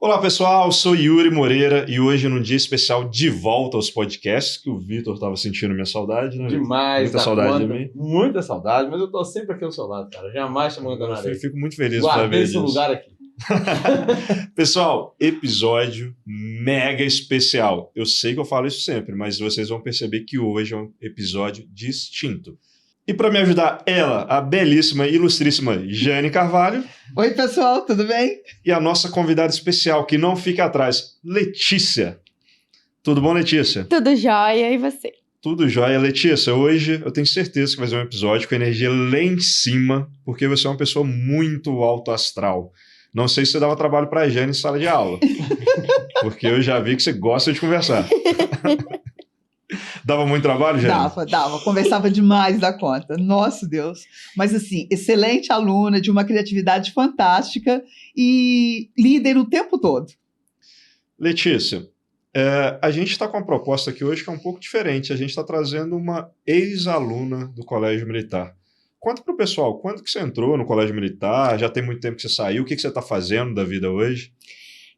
Olá pessoal, sou Yuri Moreira e hoje num dia especial de volta aos podcasts, que o Vitor estava sentindo minha saudade, né? Demais, muita saudade de mim. Muita saudade, mas eu tô sempre aqui ao seu lado, cara. Jamais te abandonarei. Eu fico muito feliz de Guardei saber esse disso. lugar aqui. Pessoal, episódio mega especial. Eu sei que eu falo isso sempre, mas vocês vão perceber que hoje é um episódio distinto. E para me ajudar, ela, a belíssima e ilustríssima Jane Carvalho. Oi, pessoal, tudo bem? E a nossa convidada especial, que não fica atrás, Letícia. Tudo bom, Letícia? Tudo jóia, e você? Tudo jóia. Letícia, hoje eu tenho certeza que vai ser um episódio com energia lá em cima, porque você é uma pessoa muito alto astral. Não sei se você dava trabalho pra Jane em sala de aula, porque eu já vi que você gosta de conversar. Dava muito trabalho, Jane? Dava. Conversava demais da conta. Nossa, Deus. Mas, assim, excelente aluna, de uma criatividade fantástica e líder o tempo todo. Letícia, a gente está com uma proposta aqui hoje que é um pouco diferente. A gente está trazendo uma ex-aluna do Colégio Militar. Conta para o pessoal, quando que você entrou no Colégio Militar? Já tem muito tempo que você saiu? O que você está fazendo da vida hoje?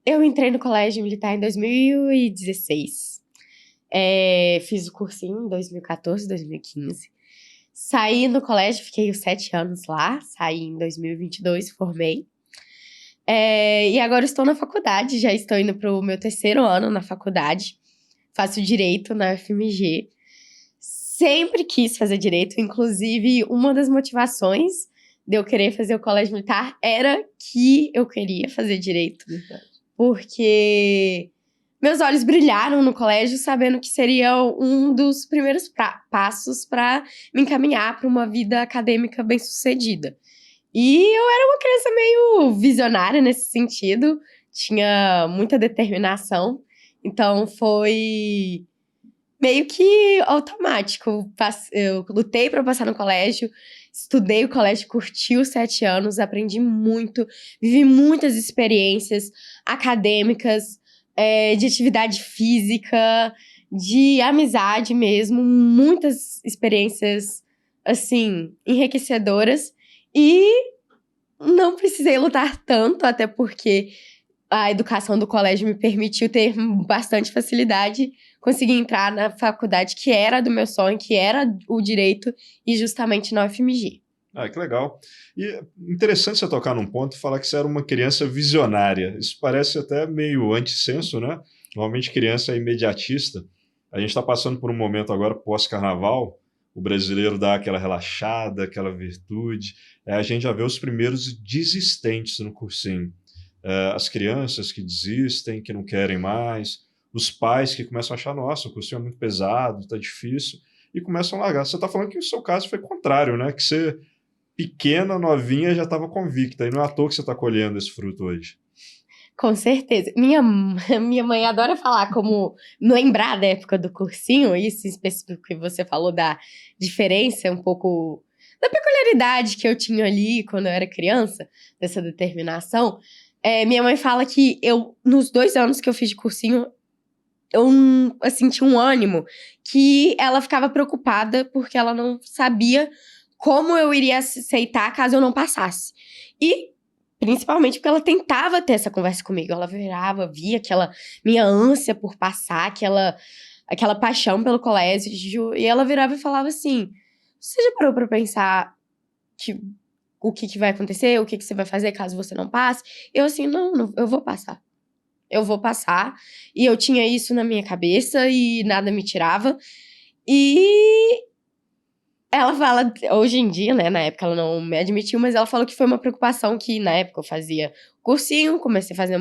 Eu entrei no Colégio Militar em 2016. Fiz o cursinho em 2014, 2015. Saí no colégio, fiquei os 7 anos lá. Saí em 2022, formei. E agora estou na faculdade, já estou indo para o meu 3º ano na faculdade. Faço Direito na UFMG. Sempre quis fazer Direito, inclusive uma das motivações de eu querer fazer o Colégio Militar era que eu queria fazer Direito. Verdade. Porque meus olhos brilharam no colégio sabendo que seria um dos primeiros passos para me encaminhar para uma vida acadêmica bem-sucedida. E eu era uma criança meio visionária nesse sentido, tinha muita determinação, então foi meio que automático. Eu lutei para passar no colégio, estudei o colégio, curti os 7 anos, aprendi muito, vivi muitas experiências acadêmicas, de atividade física, de amizade mesmo, muitas experiências, assim, enriquecedoras. E não precisei lutar tanto, até porque a educação do colégio me permitiu ter bastante facilidade, conseguir entrar na faculdade que era do meu sonho, que era o Direito, e justamente na UFMG. Que legal. E interessante você tocar num ponto e falar que você era uma criança visionária. Isso parece até meio antissenso, né? Normalmente criança é imediatista. A gente está passando por um momento agora pós-carnaval, o brasileiro dá aquela relaxada, aquela virtude. A gente já vê os primeiros desistentes no cursinho. As crianças que desistem, que não querem mais. Os pais que começam a achar, nossa, o cursinho é muito pesado, está difícil. E começam a largar. Você está falando que o seu caso foi contrário, né? Que você, pequena, novinha, já estava convicta. E não é à toa que você está colhendo esse fruto hoje. Com certeza. Minha mãe adora falar como lembrar da época do cursinho, isso em específico que você falou da diferença, um pouco da peculiaridade que eu tinha ali quando eu era criança, dessa determinação. Minha mãe fala que nos 2 anos que eu fiz de cursinho, eu senti um ânimo que ela ficava preocupada porque ela não sabia como eu iria aceitar caso eu não passasse. E principalmente porque ela tentava ter essa conversa comigo. Ela virava, via aquela minha ânsia por passar, aquela paixão pelo colégio. E ela virava e falava assim, você já parou pra pensar o que vai acontecer? O que você vai fazer caso você não passe? Eu assim, não, eu vou passar. Eu vou passar. E eu tinha isso na minha cabeça e nada me tirava. E ela fala, hoje em dia, né, na época ela não me admitiu, mas ela falou que foi uma preocupação que na época eu fazia cursinho, comecei a fazer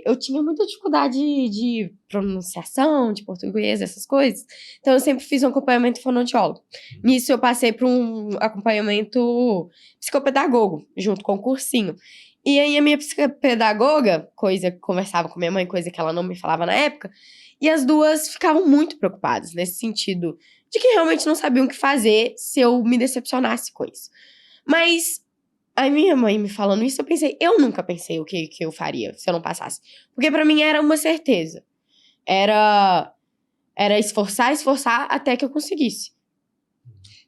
eu tinha muita dificuldade de pronunciação, de português, essas coisas. Então eu sempre fiz um acompanhamento fonoaudiólogo. Nisso eu passei para um acompanhamento psicopedagogo, junto com o cursinho. E aí a minha psicopedagoga, conversava com minha mãe, coisa que ela não me falava na época, e as duas ficavam muito preocupadas, nesse sentido de que realmente não sabiam o que fazer se eu me decepcionasse com isso. Mas a minha mãe me falando isso, eu nunca pensei o que eu faria se eu não passasse. Porque pra mim era uma certeza. Era esforçar até que eu conseguisse.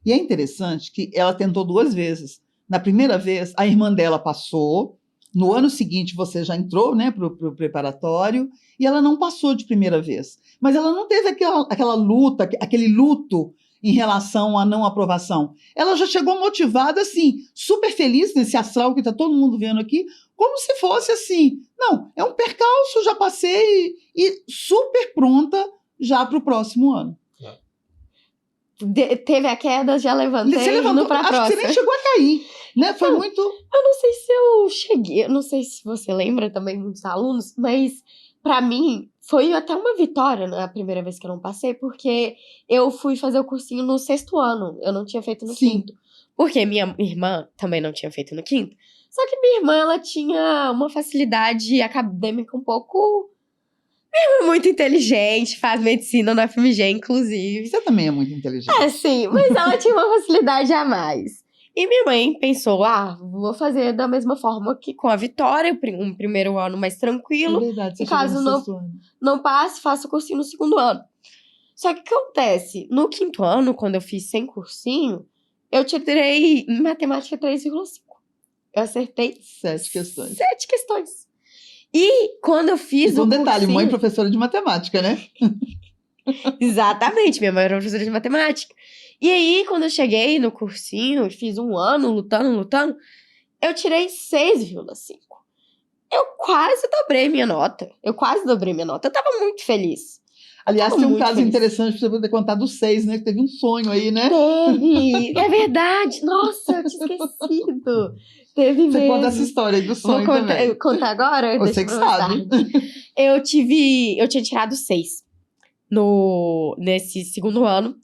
E é interessante que ela tentou 2 vezes. Na primeira vez, a irmã dela passou, No ano seguinte, você já entrou, né, para o preparatório, e ela não passou de primeira vez. Mas ela não teve aquela luta, aquele luto em relação à não aprovação. Ela já chegou motivada, assim, super feliz nesse astral que está todo mundo vendo aqui, como se fosse assim, não, é um percalço, já passei, e super pronta já para o próximo ano. Teve a queda, já levantei, Você levantou, indo pra acho próxima. que você nem chegou a cair, né? Foi Não, muito... Eu não sei se eu cheguei, eu não sei se você lembra também, muitos alunos, mas pra mim foi até uma vitória na primeira vez que eu não passei, porque eu fui fazer o cursinho no 6º ano, eu não tinha feito no Sim. 5º. Porque minha irmã também não tinha feito no 5º. Só que minha irmã, ela tinha uma facilidade acadêmica um pouco... Minha irmã é muito inteligente, faz medicina na FMG, inclusive. Você também é muito inteligente. É, sim, mas ela tinha uma facilidade a mais. E minha mãe pensou, vou fazer da mesma forma que com a Vitória, um primeiro ano mais É tranquilo. verdade, você E chegou caso no não- 6º ano. Não passe, faça o cursinho no 2º ano. Só que o que acontece? No 5º ano, quando eu fiz sem cursinho, eu tirei em matemática 3,5. Eu acertei 7 questões. 7 questões. E quando eu fiz E o um detalhe, cursinho... mãe professora de matemática, né? Exatamente, minha mãe era professora de matemática. E aí, quando eu cheguei no cursinho, fiz um ano lutando, eu tirei 6,5. Eu quase dobrei minha nota. Eu tava muito feliz. Aliás, Tava tem um muito caso feliz. interessante pra você poder contar dos 6, né? Que teve um sonho aí, né? Teve! É verdade! Nossa, eu tinha esquecido! Teve Você mesmo. conta essa história aí do Vou sonho também. contar agora? Você Deixa que pra mais sabe. tarde. Eu tinha tirado 6 nesse 2º ano,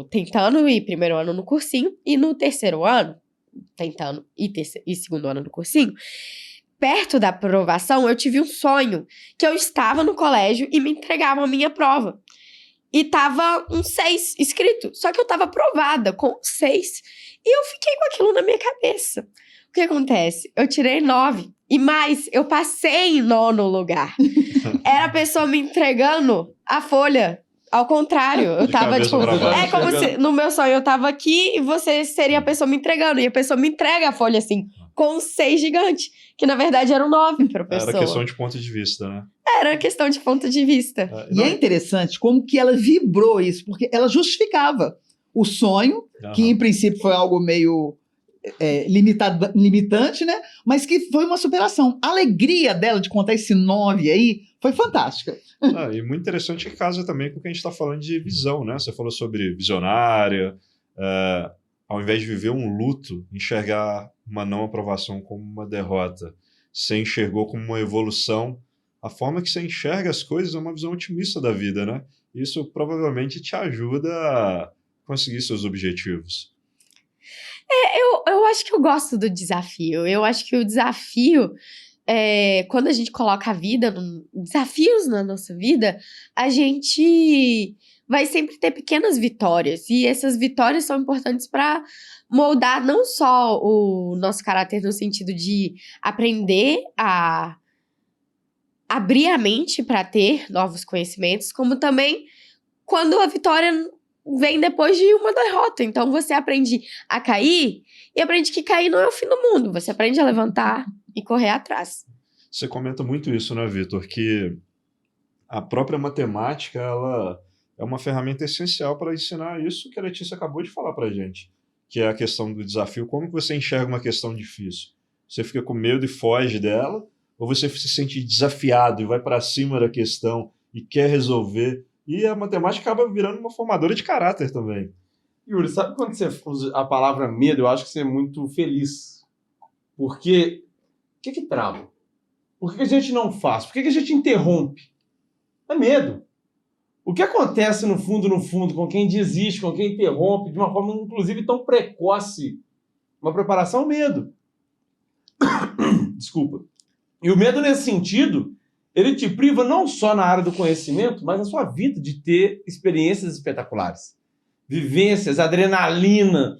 tentando e primeiro ano no cursinho, e no 3º ano, tentando e 2º ano no cursinho, perto da aprovação, eu tive um sonho que eu estava no colégio e me entregavam a minha prova. E tava um 6 escrito, só que eu tava aprovada com 6. E eu fiquei com aquilo na minha cabeça. O que acontece? Eu tirei 9. E mais, eu passei em 9º lugar. Era a pessoa me entregando a folha. Ao contrário, eu De tava cabeça tipo. pra baixo. É como se no meu sonho eu tava aqui e você seria a pessoa me entregando. E a pessoa me entrega a folha assim, com um 6 gigante. Que na verdade era um 9 pra pessoa. Era questão de ponto de vista, né? Era questão de ponto de vista. É, E não, é interessante como que ela vibrou isso, porque ela justificava o sonho, que aham. em princípio foi algo meio limitante, né? Mas que foi uma superação. A alegria dela de contar esse 9 aí foi fantástica. E muito interessante que casa também com o que a gente está falando de visão, né? Você falou sobre visionária, ao invés de viver um luto, enxergar uma não aprovação como uma derrota. Você enxergou como uma evolução. A forma que você enxerga as coisas é uma visão otimista da vida, né? Isso provavelmente te ajuda a conseguir seus objetivos. Eu acho que eu gosto do desafio. Eu acho que o desafio, quando a gente coloca desafios na nossa vida, a gente vai sempre ter pequenas vitórias. E essas vitórias são importantes para moldar não só o nosso caráter no sentido de aprender a abrir a mente para ter novos conhecimentos, como também quando a vitória vem depois de uma derrota. Então você aprende a cair e aprende que cair não é o fim do mundo. Você aprende a levantar e correr atrás. Você comenta muito isso, né, Vitor? Que a própria matemática, ela é uma ferramenta essencial para ensinar isso que a Letícia acabou de falar para a gente, que é a questão do desafio. Como que você enxerga uma questão difícil? Você fica com medo e foge dela? Ou você se sente desafiado e vai para cima da questão e quer resolver? E a matemática acaba virando uma formadora de caráter também. Yuri, sabe quando você usa a palavra medo, eu acho que você é muito feliz. Porque o que trava? Por que a gente não faz? Por que a gente interrompe? É medo. O que acontece no fundo, com quem desiste, com quem interrompe, de uma forma, inclusive, tão precoce, uma preparação, medo. Desculpa. E o medo, nesse sentido, ele te priva não só na área do conhecimento, mas na sua vida de ter experiências espetaculares. Vivências, adrenalina.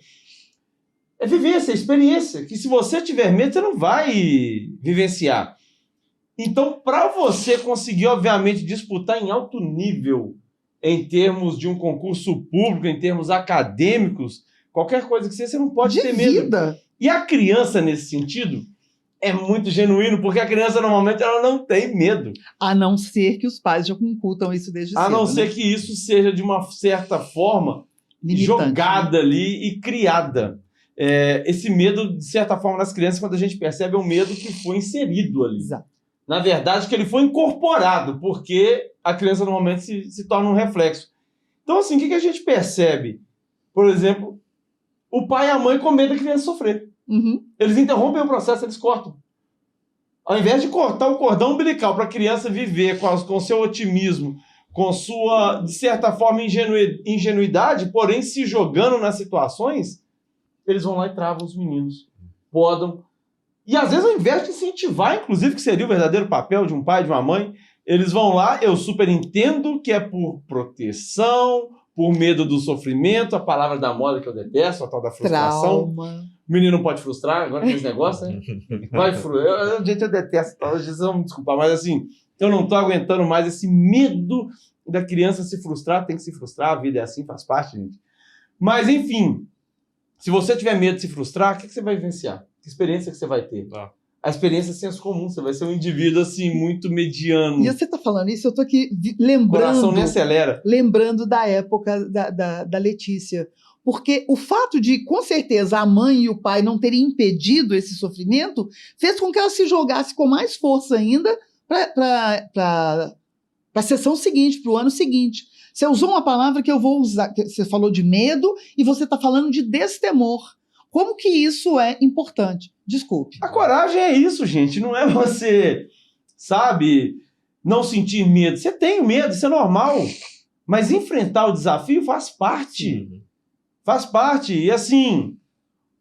É vivência, é experiência, que se você tiver medo, você não vai vivenciar. Então, para você conseguir, obviamente, disputar em alto nível, em termos de um concurso público, em termos acadêmicos, qualquer coisa que seja, você não pode ter medo. Vida. E a criança, nesse sentido, é muito genuíno, porque a criança normalmente ela não tem medo. A não ser que os pais já incutam isso desde cedo. A não ser né? que isso seja de uma certa forma Limitante, jogada né? ali e criada. Esse medo, de certa forma, nas crianças, quando a gente percebe, é um medo que foi inserido ali. Exato. Na verdade, que ele foi incorporado, porque a criança normalmente se torna um reflexo. Então, assim, o que a gente percebe? Por exemplo, o pai e a mãe com medo da criança sofrer. Uhum. Eles interrompem o processo, eles cortam. Ao invés de cortar o cordão umbilical para a criança viver com seu otimismo, com sua, de certa forma, ingenuidade, porém se jogando nas situações, eles vão lá e travam os meninos. Podam. E às vezes, ao invés de incentivar, inclusive, que seria o verdadeiro papel de um pai e de uma mãe, eles vão lá, eu super entendo que é por proteção, por medo do sofrimento, a palavra da moda que eu detesto, a tal da frustração. Trauma. O menino não pode frustrar, agora tem esse negócio, né? Vai frustrar. Gente, eu detesto, às vezes vão me desculpar, mas assim, eu não tô aguentando mais esse medo da criança se frustrar, tem que se frustrar, a vida é assim, faz parte, gente. Mas, enfim, se você tiver medo de se frustrar, o que você vai vivenciar? Que experiência que você vai ter? Ah. A experiência é senso comum, você vai ser um indivíduo, assim, muito mediano. E você está falando isso, eu estou aqui O coração nem acelera. lembrando da época da Letícia. Porque o fato de, com certeza, a mãe e o pai não terem impedido esse sofrimento fez com que ela se jogasse com mais força ainda para a sessão seguinte, para o ano seguinte. Você usou uma palavra que eu vou usar, que você falou de medo e você está falando de destemor. Como que isso é importante? Desculpe. A coragem é isso, gente. Não é você, sabe, não sentir medo. Você tem medo, isso é normal. Mas enfrentar o desafio faz parte. Uhum. Faz parte. E assim,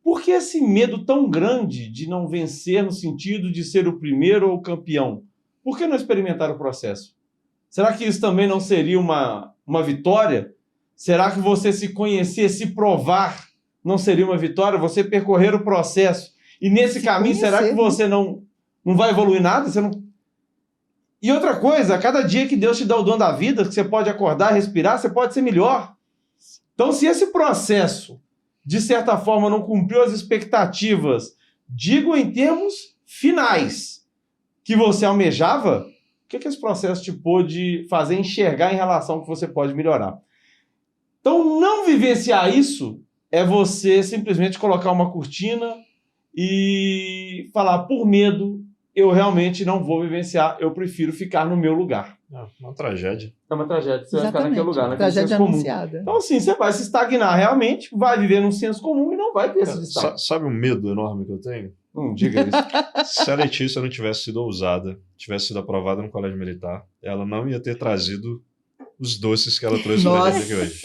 por que esse medo tão grande de não vencer no sentido de ser o primeiro ou o campeão? Por que não experimentar o processo? Será que isso também não seria uma vitória? Será que você se conhecer, se provar, não seria uma vitória? Você percorrer o processo. E nesse caminho, será que você não vai evoluir nada? Você não... E outra coisa, a cada dia que Deus te dá o dom da vida, que você pode acordar, respirar, você pode ser melhor. Então, se esse processo, de certa forma, não cumpriu as expectativas, digo em termos finais, que você almejava, o que esse processo te pôde fazer enxergar em relação ao que você pode melhorar? Então, não vivenciar isso é você simplesmente colocar uma cortina e falar, por medo, eu realmente não vou vivenciar, eu prefiro ficar no meu lugar. Uma tragédia. É uma tragédia, você vai ficar naquele lugar, naquele Tragédia senso comum. anunciada. Então, assim, você vai se estagnar realmente, vai viver num senso comum e não vai ter esse destaque. Sabe um medo enorme que eu tenho? Diga isso. Se a Letícia não tivesse sido ousada, tivesse sido aprovada no colégio militar, ela não ia ter trazido os doces que ela trouxe pra gente aqui hoje.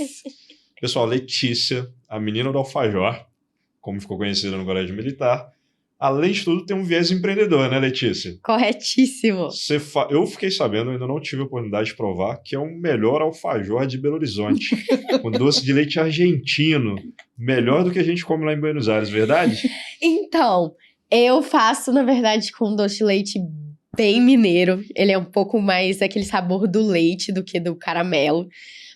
Pessoal, Letícia, a menina do alfajor, como ficou conhecida no colégio militar, além de tudo, tem um viés empreendedor, né, Letícia? Corretíssimo. Eu fiquei sabendo, ainda não tive a oportunidade de provar, que é o melhor alfajor de Belo Horizonte, com doce de leite argentino, melhor do que a gente come lá em Buenos Aires, verdade? Então, eu faço, na verdade, com doce de leite bem mineiro. Ele é um pouco mais aquele sabor do leite do que do caramelo.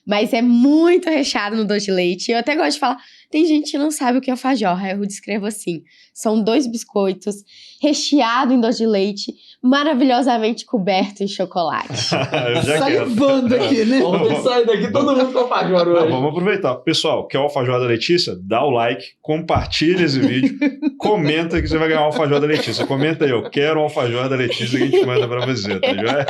Mas é muito recheado no doce de leite. Eu até gosto de falar, tem gente que não sabe o que é alfajor. Aí eu descrevo assim, são 2 biscoitos recheados em doce de leite, maravilhosamente coberto em chocolate. Eu já quero. Salivando aqui, né? Vamos sair daqui todo mundo com alfajor hoje. Vamos aproveitar. Pessoal, quer o alfajor da Letícia? Dá o like, compartilha esse vídeo, comenta que você vai ganhar o alfajor da Letícia. Comenta aí, eu quero o alfajor da Letícia que a gente manda pra você, tá joia?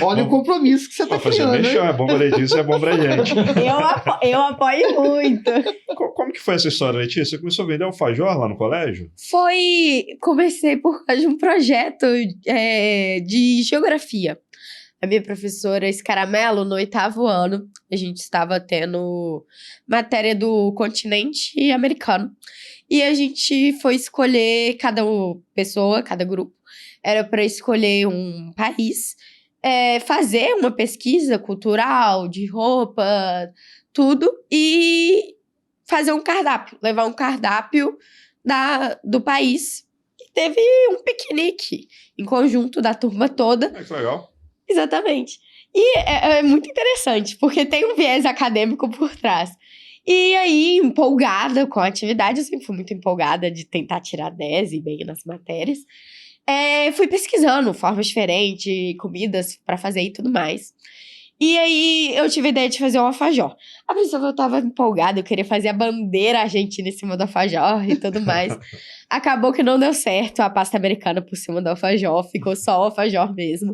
Olha o compromisso que você está Pra fazer criando. mexer, é bom pra Letícia, é bom pra gente. Eu apoio muito. Como que foi essa história, Letícia? Você começou a vender alfajor lá no colégio? Comecei por causa de um projeto de geografia. A minha professora Escaramelo, no 8º ano, a gente estava tendo matéria do continente americano. E a gente foi escolher, cada pessoa, cada grupo, era para escolher um país, fazer uma pesquisa cultural, de roupa, tudo, e fazer um cardápio, levar um cardápio do país. E teve um piquenique em conjunto da turma toda. Que legal. Exatamente. E é muito interessante, porque tem um viés acadêmico por trás. E aí, empolgada com a atividade, eu sempre fui muito empolgada de tentar tirar 10 e bem nas matérias. Fui pesquisando formas diferentes, comidas pra fazer e tudo mais. E aí, eu tive a ideia de fazer um alfajor. A princípio, eu tava empolgada, eu queria fazer a bandeira argentina em cima do alfajor e tudo mais. Acabou que não deu certo a pasta americana por cima do alfajor, ficou só o alfajor mesmo.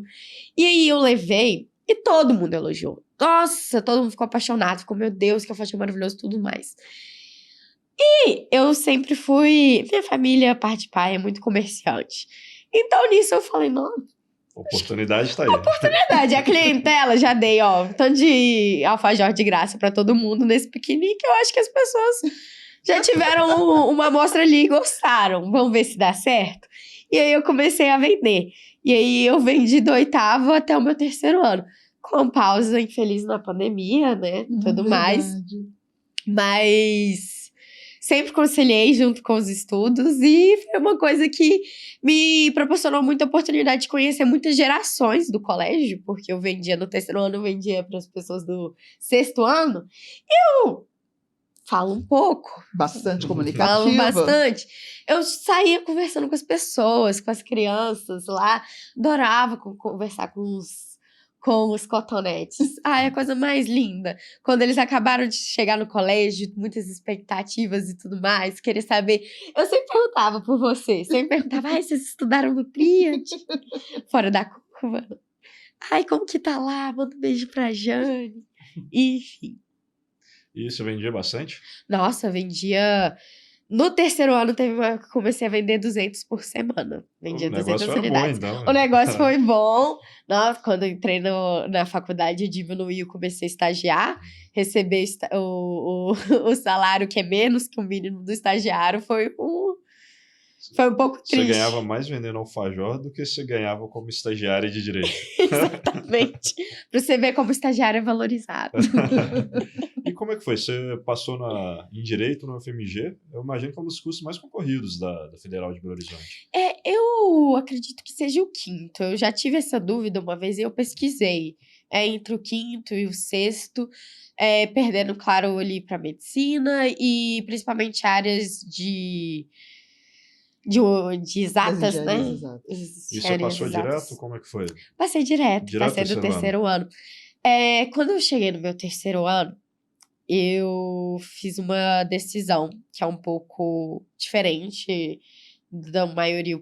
E aí, eu levei e todo mundo elogiou. Nossa, todo mundo ficou apaixonado, ficou, meu Deus, que alfajor maravilhoso e tudo mais. E eu sempre fui... Minha família, parte de pai, é muito comerciante. Então, nisso, eu falei, não, Oportunidade está aí. verdade, a clientela já dei, ó, tanto de alfajor de graça pra todo mundo nesse piquenique. Eu acho que as pessoas já tiveram uma amostra ali e gostaram. Vamos ver se dá certo? E aí eu comecei a vender. E aí eu vendi do 8º até o meu 3º ano. Com pausa infeliz na pandemia, né? Tudo mais. Verdade. Mas sempre conciliei junto com os estudos e foi uma coisa que me proporcionou muita oportunidade de conhecer muitas gerações do colégio, porque eu vendia no 3º ano, eu vendia para as pessoas do 6º ano. Eu falo um pouco, Bastante falo comunicativa. bastante. Eu saía conversando com as pessoas, com as crianças lá, adorava conversar com os cotonetes. É a coisa mais linda. Quando eles acabaram de chegar no colégio, muitas expectativas e tudo mais, querer saber. Eu sempre perguntava por você, sempre perguntava, vocês estudaram no Triad? Fora da curva. Como que tá lá? Manda um beijo pra Jane. Enfim. E isso vendia bastante? Nossa, vendia... No 3º ano, comecei a vender 200 por semana. Vendia O 200 negócio era bom, unidades. então. O negócio foi bom. Nossa, quando eu entrei na faculdade, diminuiu, comecei a estagiar. Receber o salário que é menos que o mínimo do estagiário foi um pouco Você triste. ganhava mais vendendo alfajor do que você ganhava como estagiária de direito. Exatamente. Pra você ver como o estagiário é valorizado. E como é que foi? Você passou em Direito no FMG? Eu imagino que é um dos cursos mais concorridos da Federal de Belo Horizonte. Eu acredito que seja o 5º. Eu já tive essa dúvida uma vez e eu pesquisei. Entre o 5º e o 6º, perdendo, claro, ali para medicina e principalmente áreas de exatas, né? Exatas. E você passou direto? Como é que foi? Passei direto, Direto passei do terceiro 3º ano. Quando eu cheguei no meu 3º ano, eu fiz uma decisão que é um pouco diferente da maioria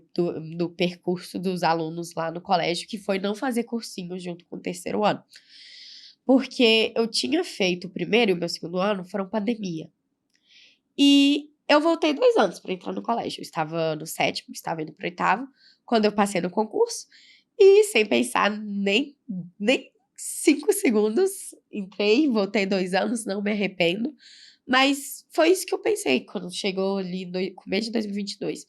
do percurso dos alunos lá no colégio, que foi não fazer cursinho junto com o 3º ano. Porque eu tinha feito o 1º e o meu 2º ano foram pandemia. E eu voltei 2 anos para entrar no colégio. Eu estava no 7º, estava indo para o 8º, quando eu passei no concurso. E sem pensar nem 5 segundos, entrei, voltei 2 anos, não me arrependo. Mas foi isso que eu pensei quando chegou ali no começo de 2022.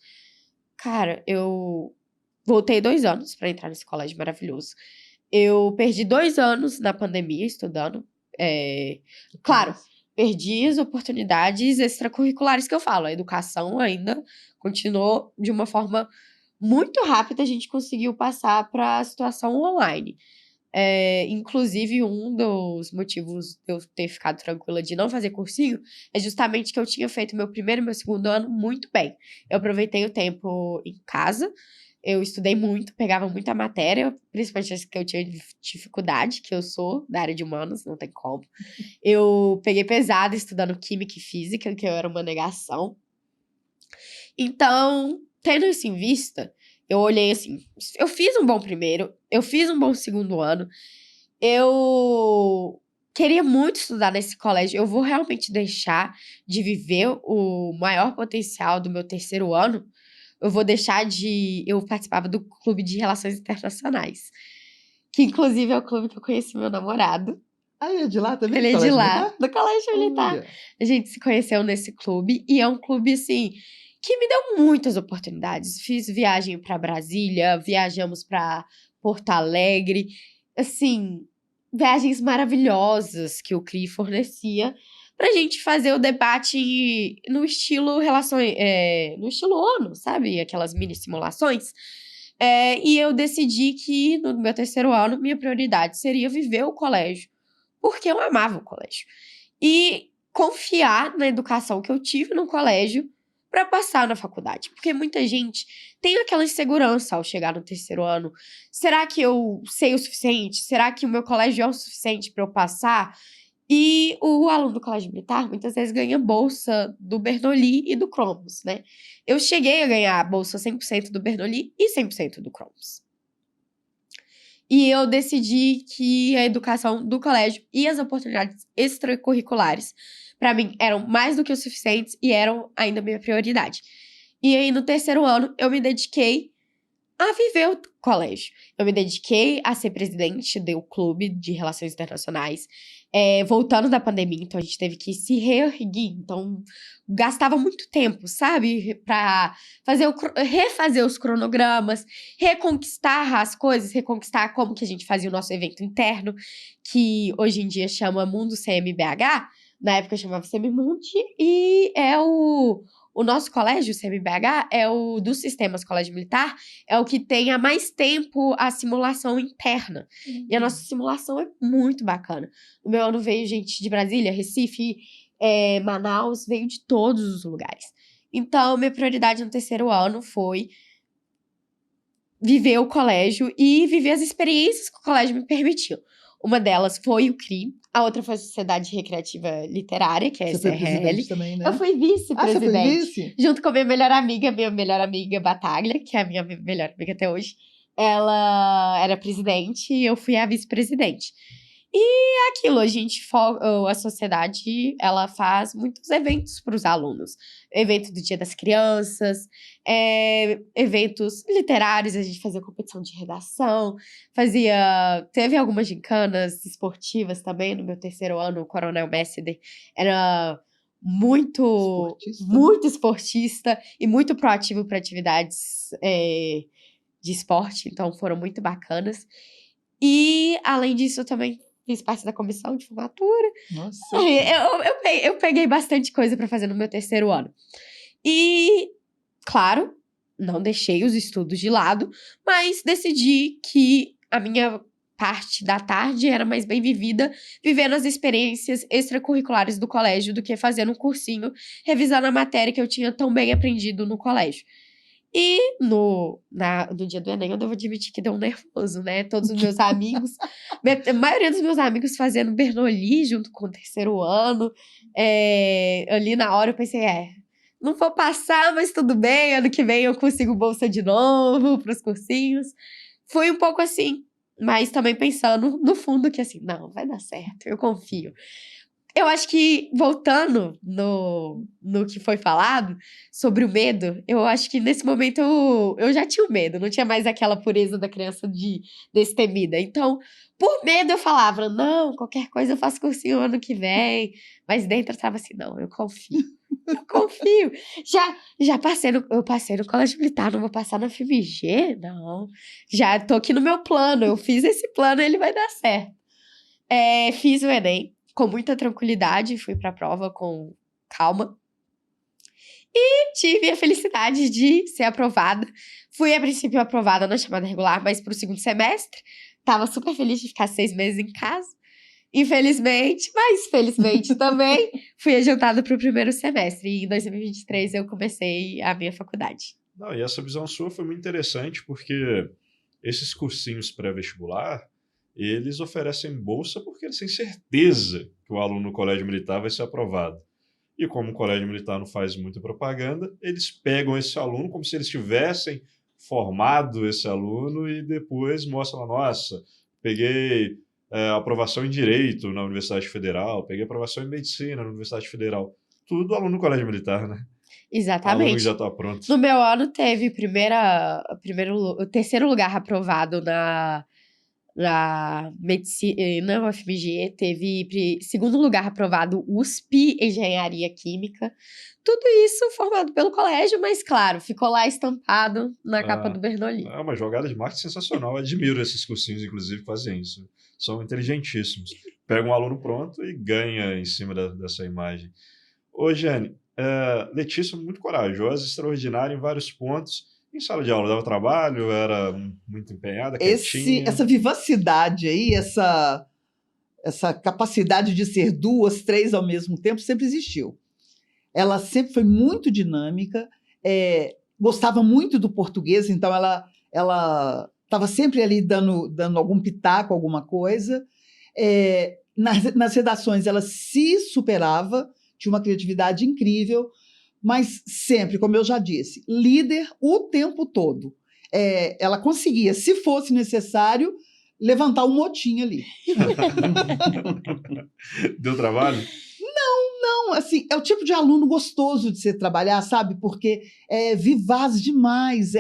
Cara, eu voltei 2 anos para entrar nesse colégio maravilhoso. Eu perdi 2 anos na pandemia estudando. Claro, perdi as oportunidades extracurriculares que eu falo. A educação ainda continuou de uma forma muito rápida. A gente conseguiu passar para a situação online. Inclusive, um dos motivos de eu ter ficado tranquila de não fazer cursinho é justamente que eu tinha feito meu 1º e meu 2º ano muito bem. Eu aproveitei o tempo em casa, eu estudei muito, pegava muita matéria, principalmente as que eu tinha dificuldade, que eu sou da área de humanos, não tem como. Eu peguei pesado estudando química e física, que eu era uma negação. Então, tendo isso em vista, eu olhei assim, eu fiz um bom 1º, eu fiz um bom 2º ano, eu queria muito estudar nesse colégio, eu vou realmente deixar de viver o maior potencial do meu 3º ano, eu participava do clube de relações internacionais, que inclusive é o clube que eu conheci meu namorado. Ele é de lá também? Ele é de lá, Militar? do colégio militar. Olha. A gente se conheceu nesse clube e é um clube, assim, que me deu muitas oportunidades. Fiz viagem para Brasília, viajamos para Porto Alegre, assim, viagens maravilhosas que o CRI fornecia pra gente fazer o debate no estilo no estilo ONU, sabe? Aquelas mini simulações. E eu decidi que no meu 3º ano, minha prioridade seria viver o colégio, porque eu amava o colégio. E confiar na educação que eu tive no colégio para passar na faculdade. Porque muita gente tem aquela insegurança ao chegar no terceiro ano. Será que eu sei o suficiente? Será que o meu colégio é o suficiente para eu passar? E o aluno do colégio militar muitas vezes ganha bolsa do Bernoulli e do Cromos, né? Eu cheguei a ganhar a bolsa 100% do Bernoulli e 100% do Cromos. E eu decidi que a educação do colégio e as oportunidades extracurriculares, para mim, eram mais do que o suficientes e eram ainda minha prioridade. E aí, no terceiro ano, eu me dediquei a viver o colégio. Eu me dediquei a ser presidente do clube de relações internacionais. Voltando da pandemia, então a gente teve que se reerguer. Então, gastava muito tempo, sabe? Pra refazer os cronogramas, reconquistar as coisas, reconquistar como que a gente fazia o nosso evento interno, que hoje em dia chama Mundo CMBH. Na época chamava Semimundi, e o nosso colégio, o CMBH, é o dos sistemas colégio militar, é o que tem há mais tempo a simulação interna. E a nossa simulação é muito bacana. No meu ano veio gente de Brasília, Recife, Manaus, veio de todos os lugares. Então, minha prioridade no terceiro ano foi viver o colégio e viver as experiências que o colégio me permitiu. Uma delas foi o CRI, a outra foi a Sociedade Recreativa Literária, que é a Você foi SRL. presidente também, né? Eu fui vice-presidente. Você foi vice? Junto com a minha melhor amiga Bataglia, que é a minha melhor amiga até hoje. Ela era presidente e eu fui a vice-presidente. E aquilo, a sociedade, ela faz muitos eventos para os alunos. Evento do Dia das Crianças, eventos literários, a gente fazia competição de redação, teve algumas gincanas esportivas também no meu terceiro ano. O Coronel Messeder era muito esportista e muito proativo para atividades de esporte, então foram muito bacanas. E, além disso, eu também fiz parte da comissão de formatura. Nossa. Eu peguei bastante coisa para fazer no meu terceiro ano. E, claro, não deixei os estudos de lado, mas decidi que a minha parte da tarde era mais bem vivida, vivendo as experiências extracurriculares do colégio, do que fazendo um cursinho, revisando a matéria que eu tinha tão bem aprendido no colégio. E no dia do Enem, eu devo admitir que deu um nervoso, né? Todos os meus amigos, a maioria dos meus amigos fazendo Bernoulli junto com o terceiro ano. Ali na hora eu pensei, não vou passar, mas tudo bem, ano que vem eu consigo bolsa de novo para os cursinhos. Foi um pouco assim, mas também pensando no fundo que assim, não, vai dar certo, eu confio. Eu acho que, voltando no que foi falado sobre o medo, eu acho que nesse momento eu já tinha o medo, não tinha mais aquela pureza da criança destemida. Então, por medo eu falava, não, qualquer coisa eu faço cursinho ano que vem. Mas dentro eu tava assim, não, eu confio. Eu confio. Eu passei no colégio militar, não vou passar na FMG? Não. Já tô aqui no meu plano, eu fiz esse plano, ele vai dar certo. Fiz o Enem com muita tranquilidade, fui para a prova com calma. E tive a felicidade de ser aprovada. Fui, a princípio, aprovada na chamada regular, mas para o segundo semestre. Tava super feliz de ficar 6 meses em casa. Infelizmente, mas felizmente também, fui adiantada para o primeiro semestre. E em 2023 eu comecei a minha faculdade. Não, e essa visão sua foi muito interessante, porque esses cursinhos pré-vestibular, eles oferecem bolsa porque eles têm certeza que o aluno no colégio militar vai ser aprovado. E como o colégio militar não faz muita propaganda, eles pegam esse aluno como se eles tivessem formado esse aluno e depois mostram, nossa, peguei aprovação em Direito na Universidade Federal, peguei aprovação em Medicina na Universidade Federal. Tudo aluno no colégio militar, né? Exatamente. O aluno que já está pronto. No meu ano teve o terceiro lugar aprovado na medicina, na UFMG, teve segundo lugar aprovado USP, Engenharia Química. Tudo isso formado pelo colégio, mas claro, ficou lá estampado na capa do Bernoulli. É uma jogada de marketing sensacional. Admiro esses cursinhos, inclusive, que fazem isso. São inteligentíssimos. Pega um aluno pronto e ganha em cima dessa imagem. Ô, Jane, Letícia muito corajosa, extraordinária em vários pontos. Em sala de aula, dava trabalho, era muito empenhada, quietinha. Essa vivacidade aí, essa essa capacidade de ser 2, 3 ao mesmo tempo sempre existiu. Ela sempre foi muito dinâmica, gostava muito do português, então ela estava sempre ali dando algum pitaco, alguma coisa. Nas redações ela se superava, tinha uma criatividade incrível, mas sempre, como eu já disse, líder o tempo todo. Ela conseguia, se fosse necessário, levantar um motim ali. Deu trabalho? Não, assim, é o tipo de aluno gostoso de se trabalhar, sabe? Porque é vivaz demais,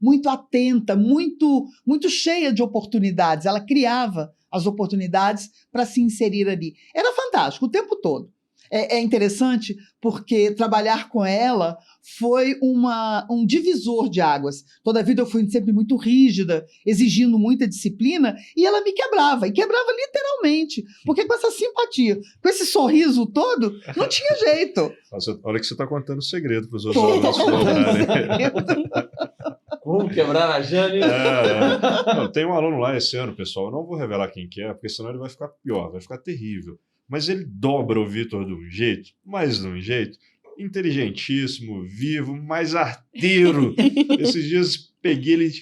muito atenta, muito, muito cheia de oportunidades. Ela criava as oportunidades para se inserir ali. Era fantástico o tempo todo. É interessante porque trabalhar com ela foi um divisor de águas. Toda a vida eu fui sempre muito rígida, exigindo muita disciplina, e ela me quebrava, e quebrava literalmente, porque com essa simpatia, com esse sorriso todo, não tinha jeito. Nossa, olha que você está contando segredo para os outros alunos colaborarem. Como quebrar a Jane? Não, tem um aluno lá esse ano, pessoal, eu não vou revelar quem que é, porque senão ele vai ficar pior, vai ficar terrível. Mas ele dobra o Vitor de um jeito, mas de um jeito, inteligentíssimo, vivo, mais arteiro. Esses dias peguei ele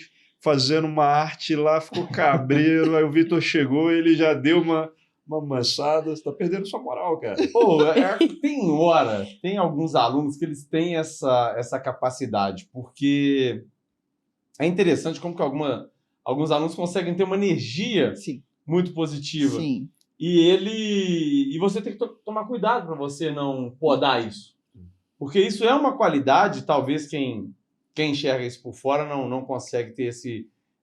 fazendo uma arte lá, ficou cabreiro, aí o Vitor chegou e ele já deu uma mansada. Você tá perdendo sua moral, cara. Pô, tem alguns alunos que eles têm essa capacidade, porque é interessante como que alguns alunos conseguem ter uma energia Sim. muito positiva. Sim. E você tem que tomar cuidado para você não podar isso. Porque isso é uma qualidade, talvez quem enxerga isso por fora não consegue ter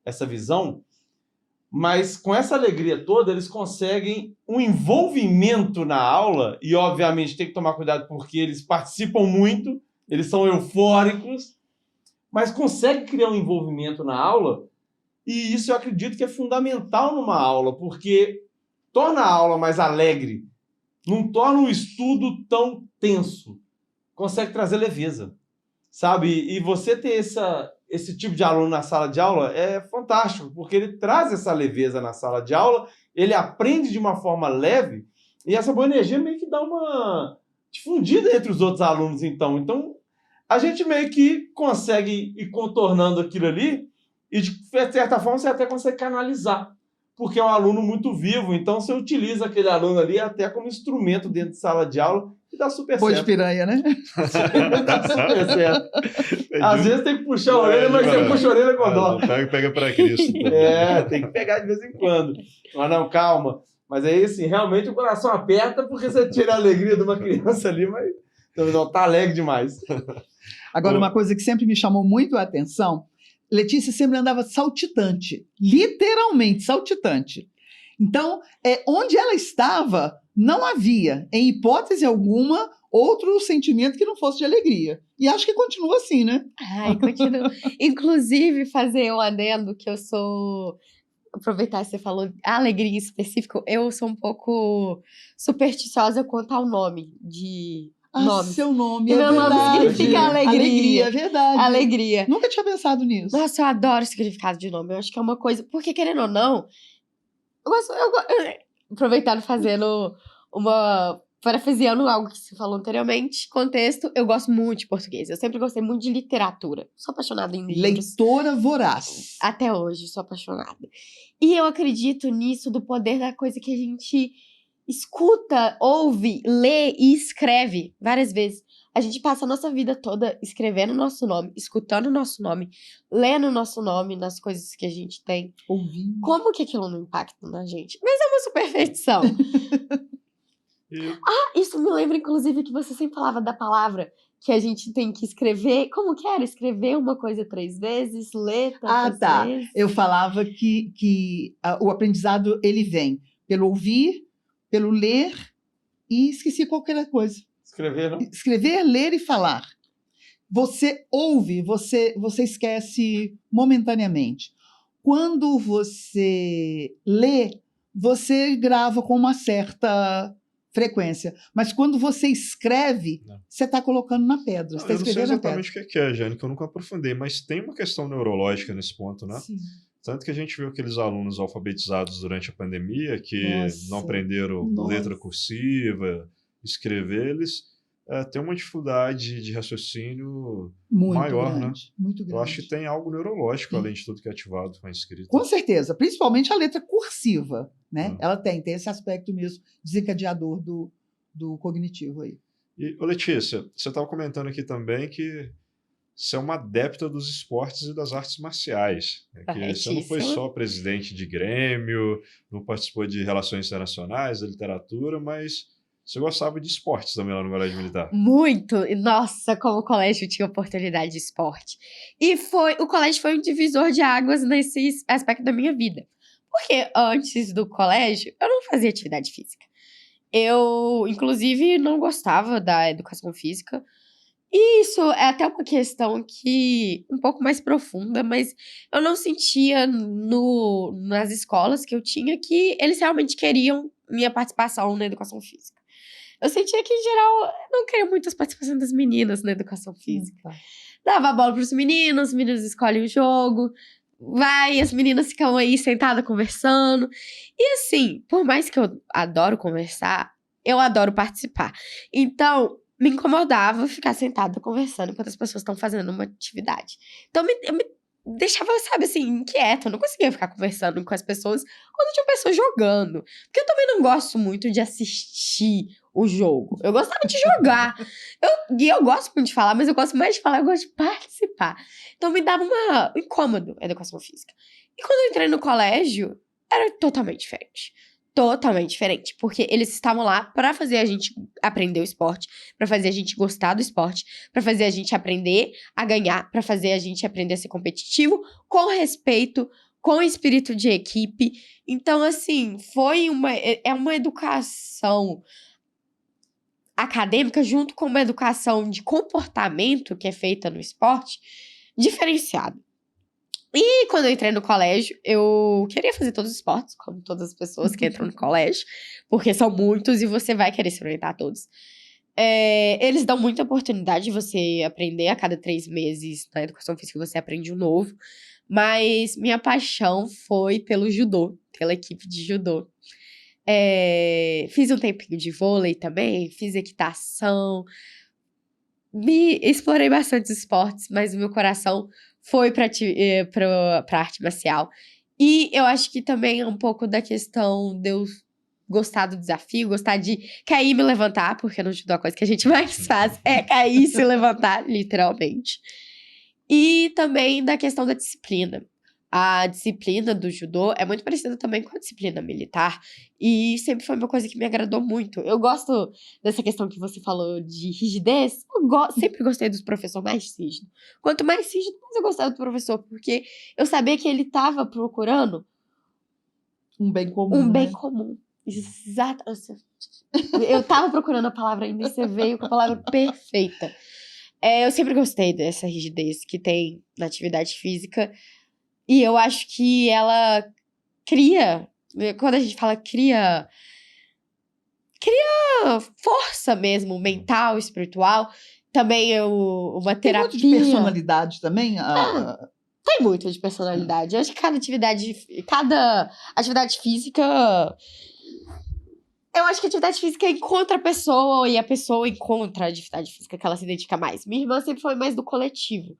essa visão, mas com essa alegria toda, eles conseguem um envolvimento na aula, e obviamente tem que tomar cuidado porque eles participam muito, eles são eufóricos, mas conseguem criar um envolvimento na aula, e isso eu acredito que é fundamental numa aula, porque torna a aula mais alegre, não torna o estudo tão tenso, consegue trazer leveza, sabe? E você ter esse tipo de aluno na sala de aula é fantástico, porque ele traz essa leveza na sala de aula, ele aprende de uma forma leve, e essa boa energia meio que dá uma difundida entre os outros alunos, então. Então, a gente meio que consegue ir contornando aquilo ali, e de certa forma você até consegue canalizar, porque é um aluno muito vivo, então você utiliza aquele aluno ali até como instrumento dentro de sala de aula e dá super Pô de certo. piranha, né? Dá super certo. Às vezes tem que puxar a orelha, mas você puxa a orelha com dó. Pega para Cristo. Tem que pegar de vez em quando. Mas não, calma. Mas aí, assim, realmente o coração aperta porque você tira a alegria de uma criança ali, mas não tá alegre demais. Agora, uma coisa que sempre me chamou muito a atenção, Letícia sempre andava saltitante, literalmente saltitante. Então, onde ela estava, não havia, em hipótese alguma, outro sentimento que não fosse de alegria. E acho que continua assim, né? Ai, continua. Inclusive, fazer um adendo que eu sou... Aproveitar que você falou a alegria em específico, eu sou um pouco supersticiosa quanto ao nome de... Seu nome, E meu nome verdade. significa alegria. Alegria, é verdade. Alegria. Nunca tinha pensado nisso. Nossa, eu adoro o significado de nome. Eu acho que é uma coisa... Porque, querendo ou não, aproveitando, fazendo parafraseando algo que você falou anteriormente, contexto, eu gosto muito de português. Eu sempre gostei muito de literatura. Sou apaixonada em livros. Leitora voraz. Até hoje, sou apaixonada. E eu acredito nisso, do poder da coisa que a gente escuta, ouve, lê e escreve várias vezes. A gente passa a nossa vida toda escrevendo o nosso nome, escutando o nosso nome, lendo o nosso nome nas coisas que a gente tem. Ouvindo. Como que aquilo não impacta na gente? Mas é uma superfeição. Isso me lembra, inclusive, que você sempre falava da palavra que a gente tem que escrever. Como que era? Escrever uma coisa 3 vezes, ler tantas vezes? Eu falava que o aprendizado ele vem pelo ouvir, pelo ler e esqueci qualquer coisa. Escrever, não? Escrever, ler e falar. Você ouve, você esquece momentaneamente. Quando você lê, você grava com uma certa frequência. Mas quando você escreve, você está colocando na pedra. Você está Eu não sei escrevendo na pedra. exatamente o que é, Jane, que eu nunca aprofundei, mas tem uma questão neurológica nesse ponto, né? Sim. Tanto que a gente viu aqueles alunos alfabetizados durante a pandemia que Nossa. não aprenderam Nossa. letra cursiva, escrever, eles têm uma dificuldade de raciocínio Muito maior, né? grande, muito Eu acho que grande. tem algo neurológico, além de tudo que é ativado com a escrita. Com certeza, principalmente a letra cursiva, né? Ah. Ela tem esse aspecto mesmo desencadeador do cognitivo aí. E, ô Letícia, você estava comentando aqui também que você é uma adepta dos esportes e das artes marciais. Que você não foi Corretíssimo. só presidente de grêmio, não participou de relações internacionais, da literatura, mas você gostava de esportes também lá no Colégio Militar. Muito. E, nossa, como o colégio tinha oportunidade de esporte. E o colégio foi um divisor de águas nesse aspecto da minha vida. Porque antes do colégio, eu não fazia atividade física. Eu, inclusive, não gostava da educação física. E isso é até uma questão que um pouco mais profunda, mas eu não sentia nas escolas que eu tinha que eles realmente queriam minha participação na educação física. Eu sentia que, em geral, eu não queria muitas participações das meninas na educação física. Tá. Dava a bola pros meninos, os meninos escolhem o jogo, as meninas ficam aí sentadas conversando. E assim, por mais que eu adoro conversar, eu adoro participar. Então, me incomodava ficar sentada conversando enquanto as pessoas estão fazendo uma atividade. Então, eu me deixava, sabe, assim, inquieta. Eu não conseguia ficar conversando com as pessoas quando tinha pessoas jogando. Porque eu também não gosto muito de assistir o jogo. Eu gostava de jogar. Eu gosto muito de falar, mas eu gosto mais de falar, eu gosto de participar. Então, me dava um incômodo a educação física. E quando eu entrei no colégio, era totalmente diferente. Totalmente diferente, porque eles estavam lá pra fazer a gente aprender o esporte, pra fazer a gente gostar do esporte, pra fazer a gente aprender a ganhar, pra fazer a gente aprender a ser competitivo, com respeito, com espírito de equipe. Então, assim, é uma educação acadêmica junto com uma educação de comportamento que é feita no esporte, diferenciada. E quando eu entrei no colégio, eu queria fazer todos os esportes, como todas as pessoas que entram no colégio, porque são muitos e você vai querer experimentar todos. Eles dão muita oportunidade de você aprender a cada 3 meses. Na educação física você aprende um novo. Mas minha paixão foi pelo judô, pela equipe de judô. Fiz um tempinho de vôlei também, fiz equitação. Explorei bastante esportes, mas o meu coração foi pra arte marcial. E eu acho que também é um pouco da questão de eu gostar do desafio, gostar de cair e me levantar, porque no judô a coisa que a gente mais faz é cair e se levantar, literalmente. E também da questão da disciplina. A disciplina do judô é muito parecida também com a disciplina militar. E sempre foi uma coisa que me agradou muito. Eu gosto dessa questão que você falou de rigidez. Sempre gostei dos professores mais rígidos. Quanto mais rígido, mais eu gostava do professor. Porque eu sabia que ele estava procurando um bem comum. Um bem né? comum. Exato. Eu tava procurando a palavra ainda e você veio com a palavra perfeita. Eu sempre gostei dessa rigidez que tem na atividade física. E eu acho que ela cria, quando a gente fala cria força mesmo, mental, espiritual. Também uma Tem terapia. muito de personalidade também. Tem muito de personalidade. Eu acho que cada atividade física. Eu acho que a atividade física encontra a pessoa e a pessoa encontra a atividade física que ela se identifica mais. Minha irmã sempre foi mais do coletivo.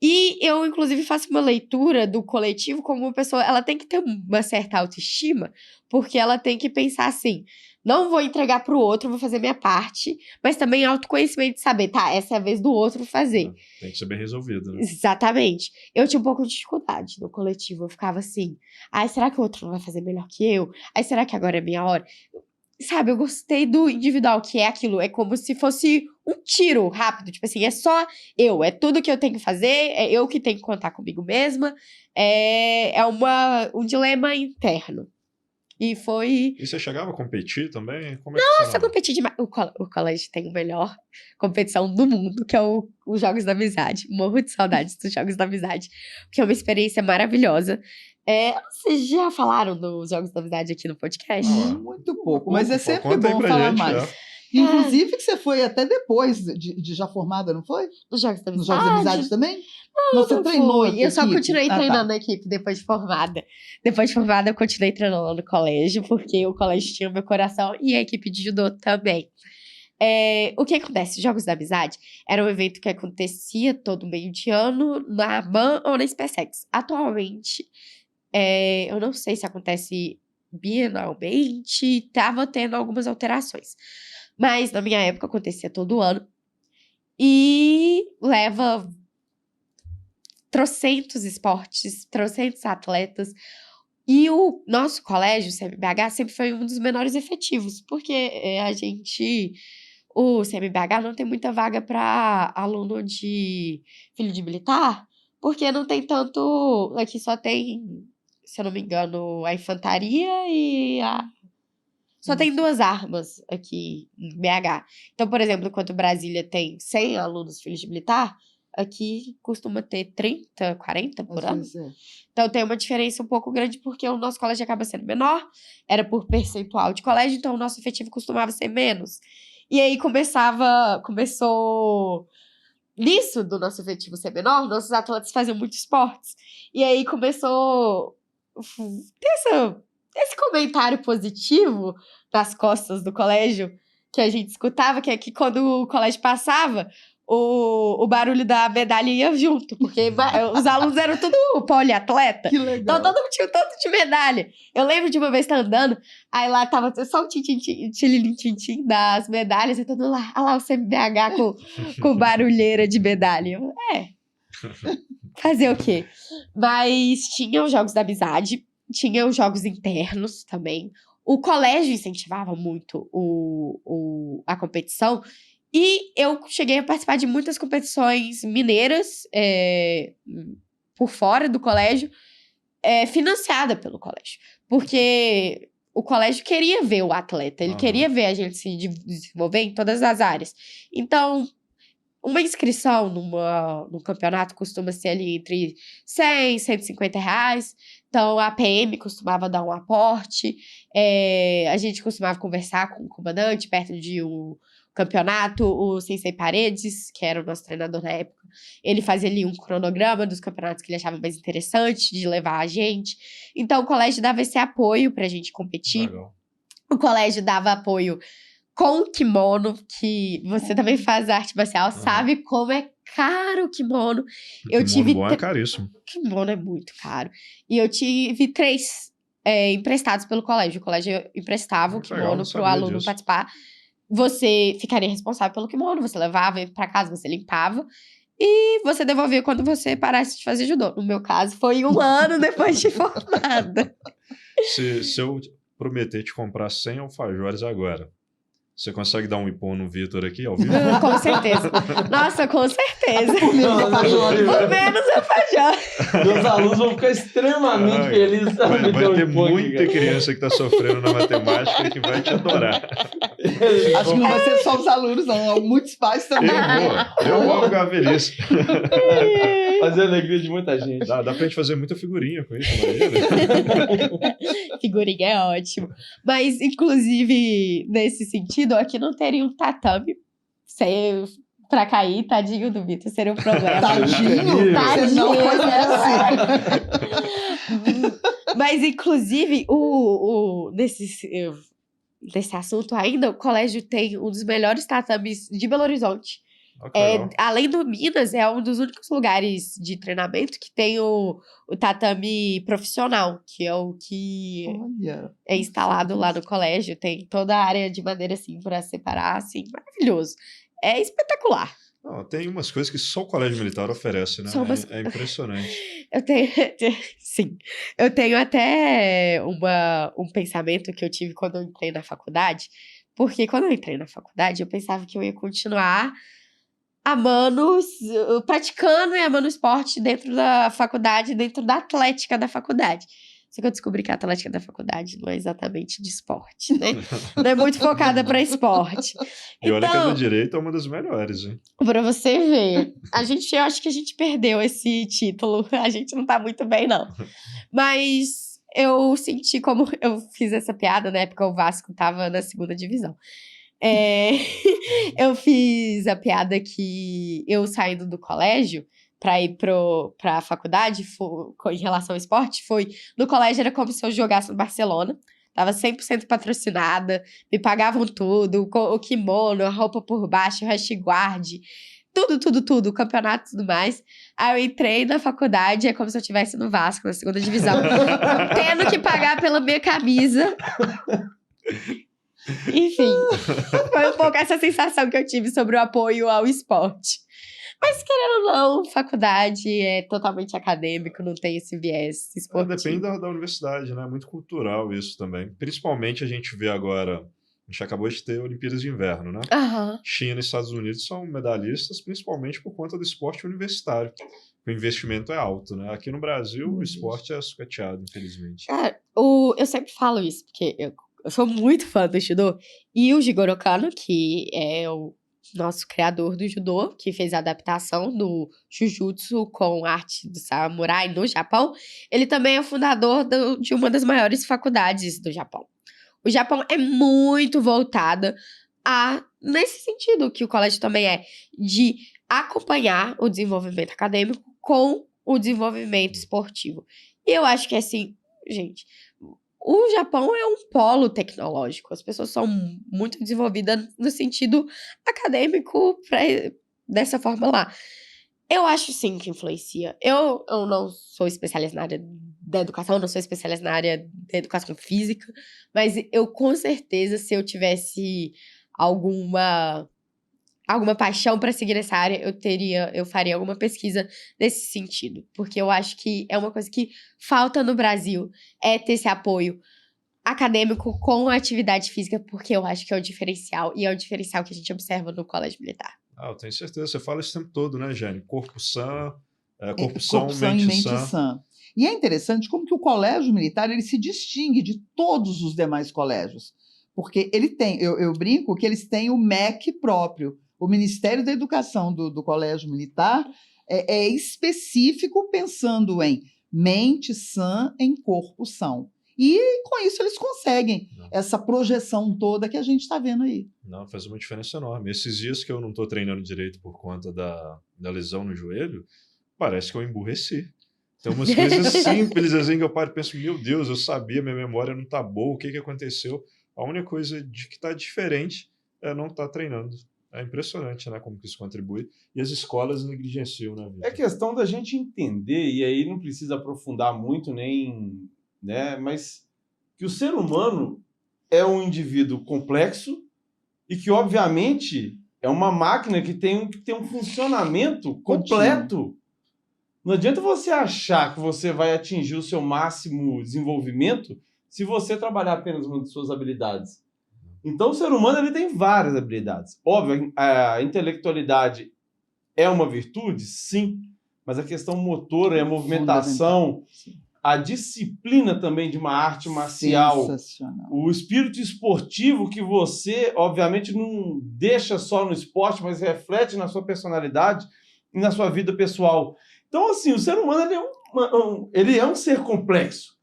E eu, inclusive, faço uma leitura do coletivo como uma pessoa. Ela tem que ter uma certa autoestima, porque ela tem que pensar assim: não vou entregar pro outro, vou fazer minha parte, mas também autoconhecimento de saber, tá, essa é a vez do outro fazer. Tem que ser bem resolvido, né? Exatamente. Eu tinha um pouco de dificuldade no coletivo. Eu ficava assim: ai, será que o outro não vai fazer melhor que eu? Ai, será que agora é minha hora? Sabe, eu gostei do individual, que é aquilo. É como se fosse um tiro rápido. Tipo assim, é só eu. É tudo que eu tenho que fazer. É eu que tenho que contar comigo mesma. É um dilema interno. E foi... E você chegava a competir também? Como Nossa, eu competi demais. O colégio tem a melhor competição do mundo, que é os Jogos da Amizade. Morro de saudades dos Jogos da Amizade. Porque é uma experiência maravilhosa. Vocês já falaram dos Jogos da Amizade aqui no podcast? Muito pouco, mas é sempre Conta aí bom pra falar gente, mais. Inclusive que você foi até depois de já formada, não foi? Nos Jogos da Nos Amizade. Jogos da Amizade também? Não, você não treinou fui. a Eu só equipe? continuei Ah, tá. treinando a equipe depois de formada. Depois de formada, eu continuei treinando lá no colégio, porque o colégio tinha o meu coração e a equipe de judô também. O que acontece? Os Jogos da Amizade era um evento que acontecia todo meio de ano na AMAN ou na SpaceX. Atualmente, eu não sei se acontece bienalmente, estava tendo algumas alterações. Mas na minha época acontecia todo ano. E leva trocentos esportes, trocentos atletas. E o nosso colégio, o CMBH, sempre foi um dos menores efetivos, porque o CMBH não tem muita vaga para aluno de filho de militar, porque não tem tanto. Aqui só tem, se eu não me engano, a infantaria e a. Só tem 2 armas aqui em BH. Então, por exemplo, enquanto Brasília tem 100 alunos filhos de militar, aqui costuma ter 30, 40 por ano. Às vezes é. Então tem uma diferença um pouco grande, porque o nosso colégio acaba sendo menor, era por percentual de colégio, então o nosso efetivo costumava ser menos. E aí começou nisso do nosso efetivo ser menor, nossos atletas faziam muito esportes. E aí começou ter esse comentário positivo nas costas do colégio que a gente escutava, que é que quando o colégio passava, o barulho da medalha ia junto, porque os alunos eram tudo poliatleta. Que legal. Então todo mundo tinha um tanto de medalha. Eu lembro de uma vez estar andando, aí lá tava só o tintim das medalhas, e todo lá, olha lá o CMBH com barulheira de medalha. Fazer o quê? Mas tinha os Jogos da Amizade, tinha os jogos internos também. O colégio incentivava muito a competição. E eu cheguei a participar de muitas competições mineiras por fora do colégio, financiada pelo colégio. Porque o colégio queria ver o atleta, ele queria ver a gente se desenvolver em todas as áreas. Então, uma inscrição num campeonato costuma ser ali entre 100 e 150 reais. Então, a PM costumava dar um aporte. A gente costumava conversar com o comandante perto de um campeonato. O Sensei Paredes, que era o nosso treinador na época, ele fazia ali um cronograma dos campeonatos que ele achava mais interessante de levar a gente. Então, o colégio dava esse apoio pra gente competir. Legal. O colégio dava apoio com kimono, que você também faz arte marcial, sabe como é caro o kimono. Kimono bom é caríssimo. Kimono é muito caro. E eu tive 3 emprestados pelo colégio. O colégio emprestava o Legal, kimono não para o sabia aluno disso. participar. Você ficaria responsável pelo kimono, você levava ele para casa, você limpava. E você devolvia quando você parasse de fazer judô. No meu caso, foi 1 ano depois de formada. Se eu prometer te comprar 100 alfajores agora, você consegue dar um ipom no Vitor aqui, ao vivo? Com certeza. Nossa, com certeza. Por menos alfajores. Por menos alfajor. Meus alunos vão ficar extremamente felizes. Vai ter muita criança que está sofrendo na matemática que vai te adorar. Acho que não vai ser só os alunos, não. Muitos pais também. Eu vou ficar feliz. Fazer a alegria de muita gente. Dá pra gente fazer muita figurinha com isso, imagina. Figurinha é ótimo. Mas, inclusive, nesse sentido, aqui não teria um tatame. Pra cair, tadinho do Vitor, seria um problema. Tadinho? Tadinho. Você não conhece. Mas, inclusive, nesse assunto ainda, o colégio tem um dos melhores tatames de Belo Horizonte. Além do Minas, é um dos únicos lugares de treinamento que tem o tatame profissional, que é o que Olha. é instalado lá no colégio. Tem toda a área de madeira, assim, para separar, assim, maravilhoso. É espetacular. Não, tem umas coisas que só o colégio militar oferece, né? É impressionante. Sim. Eu tenho até um pensamento que eu tive quando eu entrei na faculdade, porque quando eu entrei na faculdade, eu pensava que eu ia continuar praticando e amando esporte dentro da faculdade, dentro da atlética da faculdade. Só que eu descobri que a atlética da faculdade não é exatamente de esporte, né? Não é muito focada para esporte. E olha que a do direito é uma das melhores, hein? Pra você ver. Eu acho que a gente perdeu esse título. A gente não tá muito bem, não. Mas eu senti como... Eu fiz essa piada, na época o Vasco tava na 2ª divisão. Eu fiz a piada que eu saindo do colégio pra ir pra faculdade, em relação ao esporte, no colégio era como se eu jogasse no Barcelona. Tava 100% patrocinada, me pagavam tudo, o kimono, a roupa por baixo, o rash guard, tudo, o campeonato e tudo mais. Aí eu entrei na faculdade, é como se eu estivesse no Vasco, na segunda divisão, tendo que pagar pela minha camisa. Enfim, foi um pouco essa sensação que eu tive sobre o apoio ao esporte. Mas, querendo ou não, faculdade é totalmente acadêmico, não tem esse viés esportivo. Depende da universidade, né? É muito cultural isso também. Principalmente a gente vê agora, a gente acabou de ter Olimpíadas de Inverno, né? Aham. China e Estados Unidos são medalhistas, principalmente por conta do esporte universitário. O investimento é alto, né? Aqui no Brasil, o esporte é sucateado, infelizmente. Cara, eu sempre falo isso, porque eu sou muito fã do judô. E o Jigoro Kano, que é o nosso criador do judô, que fez a adaptação do Jujutsu com arte do samurai no Japão, ele também é fundador de uma das maiores faculdades do Japão. O Japão é muito voltado nesse sentido que o colégio também é, de acompanhar o desenvolvimento acadêmico com o desenvolvimento esportivo. E eu acho que, assim, gente, o Japão é um polo tecnológico. As pessoas são muito desenvolvidas no sentido acadêmico dessa forma lá. Eu acho, sim, que influencia. Eu não sou especialista na área da educação, não sou especialista na área da educação física, mas eu, com certeza, se eu tivesse alguma paixão para seguir essa área, eu faria alguma pesquisa nesse sentido. Porque eu acho que é uma coisa que falta no Brasil, é ter esse apoio acadêmico com a atividade física, porque eu acho que é o diferencial, e é o diferencial que a gente observa no colégio militar. Eu tenho certeza. Você fala isso o tempo todo, né, Jane? Corpo sã, corpo sã e mente sã. E é interessante como que o colégio militar ele se distingue de todos os demais colégios. Porque ele tem, eu brinco que eles têm o MEC próprio. O Ministério da Educação do Colégio Militar é específico pensando em mente sã, em corpo são. E com isso eles conseguem essa projeção toda que a gente está vendo aí. Não, faz uma diferença enorme. Esses dias que eu não estou treinando direito por conta da lesão no joelho, parece que eu emburreci. Tem umas coisas simples assim que eu paro e penso, meu Deus, eu sabia, minha memória não está boa, o que aconteceu? A única coisa que está diferente é não estar treinando. É impressionante, né, como que isso contribui. E as escolas negligenciam, né, Vitor? É questão da gente entender, e aí não precisa aprofundar muito, nem, né, mas que o ser humano é um indivíduo complexo e que, obviamente, é uma máquina que tem um funcionamento completo. Não adianta você achar que você vai atingir o seu máximo desenvolvimento se você trabalhar apenas uma de suas habilidades. Então, o ser humano ele tem várias habilidades. Óbvio, a intelectualidade é uma virtude? Sim. Mas a questão motora e a movimentação, a disciplina também de uma arte marcial, o espírito esportivo que você, obviamente, não deixa só no esporte, mas reflete na sua personalidade e na sua vida pessoal. Então, assim, o ser humano ele é um ser complexo.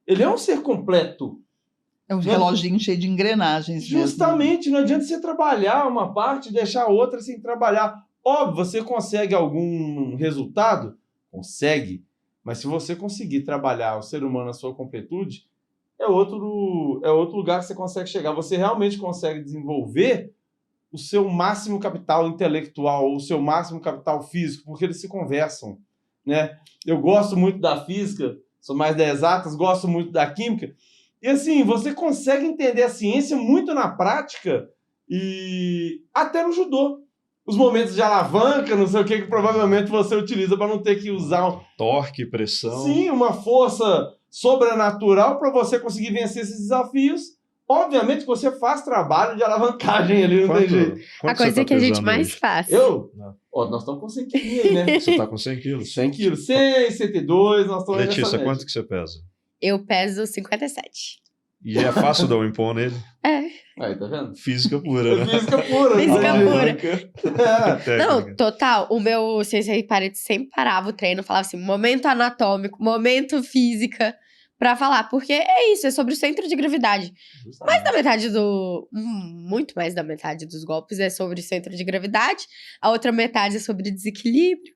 Ele é um ser completo. É um reloginho cheio de engrenagens. Justamente, não adianta você trabalhar uma parte e deixar a outra sem trabalhar. Óbvio, você consegue algum resultado? Consegue. Mas se você conseguir trabalhar o ser humano na sua completude, é outro lugar que você consegue chegar. Você realmente consegue desenvolver o seu máximo capital intelectual, o seu máximo capital físico, porque eles se conversam, né? Eu gosto muito da física, sou mais das exatas, gosto muito da química. E assim, você consegue entender a ciência muito na prática e até no judô. Os momentos de alavanca, não sei o que provavelmente você utiliza para não ter que usar torque, pressão. Sim, uma força sobrenatural para você conseguir vencer esses desafios. Obviamente que você faz trabalho de alavancagem ali, não tem jeito. A coisa que a gente mais faz. Nós estamos com 100 quilos aí, né? Você está com 100 quilos? 100 quilos. 100, 102, nós estamos Letícia, quanto que você pesa? Eu peso 57. E é fácil dar um impor nele? É. Aí, tá vendo? Física pura, né? Física pura. Física pura. Não, total. O meu sensei Parede sempre parava o treino, falava assim, momento anatômico, momento física, pra falar, porque é isso, é sobre o centro de gravidade. Justamente. Muito mais da metade dos golpes é sobre centro de gravidade, a outra metade é sobre desequilíbrio.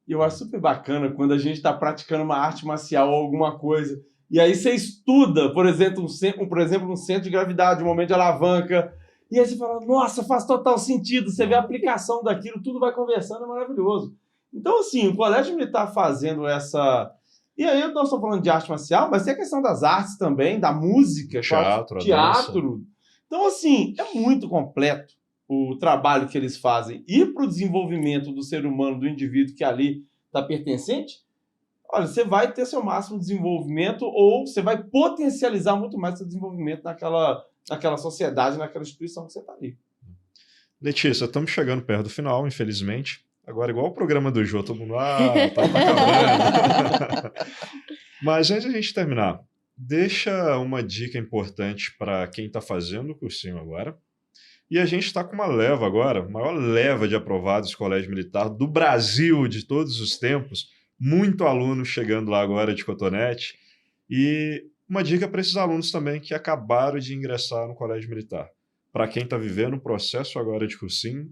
E eu acho super bacana quando a gente está praticando uma arte marcial ou alguma coisa, e aí você estuda, por exemplo, um centro de gravidade, um momento de alavanca, e aí você fala, nossa, faz total sentido, você vê a aplicação daquilo, tudo vai conversando, é maravilhoso. Então, assim, o Colégio Militar fazendo essa... E aí eu não estou falando de arte marcial, mas tem a questão das artes também, da música, teatro. Então, assim, é muito completo o trabalho que eles fazem. E para o desenvolvimento do ser humano, do indivíduo que ali está pertencente, olha, você vai ter seu máximo desenvolvimento ou você vai potencializar muito mais seu desenvolvimento naquela sociedade, naquela instituição que você está ali. Letícia, estamos chegando perto do final, infelizmente. Agora, igual o programa do Jô, todo mundo, tá acabando. Mas antes de a gente terminar, deixa uma dica importante para quem está fazendo o cursinho agora. E a gente está com uma leva agora, a maior leva de aprovados do Colégio Militar do Brasil de todos os tempos. Muito aluno chegando lá agora de cotonete. E uma dica para esses alunos também que acabaram de ingressar no Colégio Militar. Para quem está vivendo o processo agora de cursinho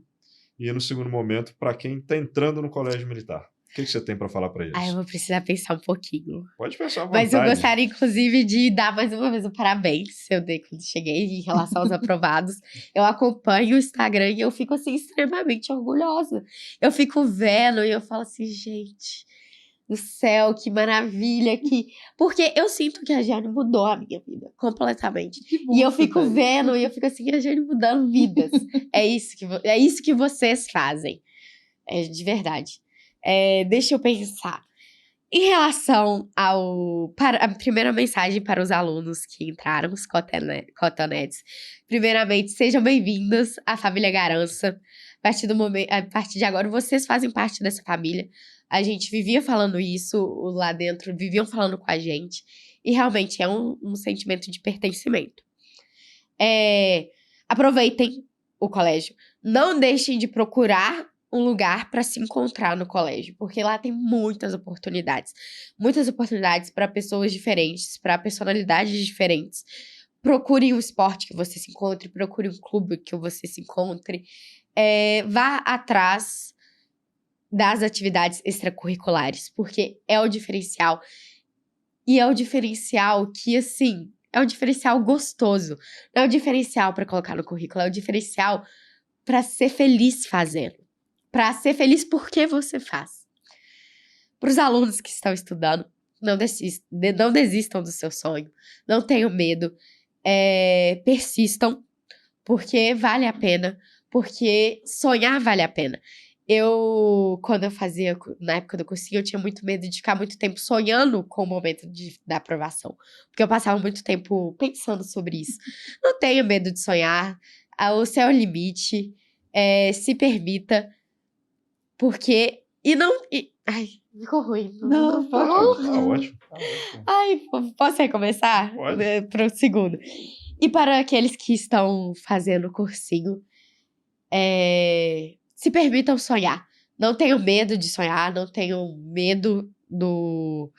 e, no segundo momento, para quem está entrando no Colégio Militar. O que você tem para falar para eles? Eu vou precisar pensar um pouquinho. Pode pensar à vontade. Mas eu gostaria, inclusive, de dar mais uma vez um parabéns. Eu dei quando cheguei em relação aos aprovados. Eu acompanho o Instagram e eu fico, assim, extremamente orgulhosa. Eu fico vendo e eu falo assim, gente do céu, que maravilha. Porque eu sinto que a Jane mudou a minha vida completamente. Bom, e eu fico Dani. vendo e eu fico assim, a Jane mudando vidas. é isso que vocês fazem. De verdade. Deixa eu pensar. Em relação a primeira mensagem para os alunos que entraram, os cotonetes. Primeiramente, sejam bem-vindos à família Garança. A partir de agora, vocês fazem parte dessa família. A gente vivia falando isso lá dentro, viviam falando com a gente. E realmente é um sentimento de pertencimento. Aproveitem o colégio. Não deixem de procurar um lugar para se encontrar no colégio, porque lá tem muitas oportunidades para pessoas diferentes, para personalidades diferentes. Procure um esporte que você se encontre, procure um clube que você se encontre, vá atrás das atividades extracurriculares, porque é o diferencial. E é o diferencial que, assim, é o diferencial gostoso. Não é o diferencial para colocar no currículo, é o diferencial para ser feliz fazendo. Para ser feliz porque você faz. Para os alunos que estão estudando, não desistam do seu sonho. Não tenham medo. Persistam, porque vale a pena. Porque sonhar vale a pena. Quando eu fazia, na época do cursinho, eu tinha muito medo de ficar muito tempo sonhando com o momento da aprovação. Porque eu passava muito tempo pensando sobre isso. Não tenha medo de sonhar. O céu é o limite. Se permita. Porque... Ai, ficou ruim. Não, pode. Tá ótimo. Ai, posso recomeçar? Pode. Para o segundo. E para aqueles que estão fazendo o cursinho, se permitam sonhar. Não tenham medo de sonhar, não tenham medo do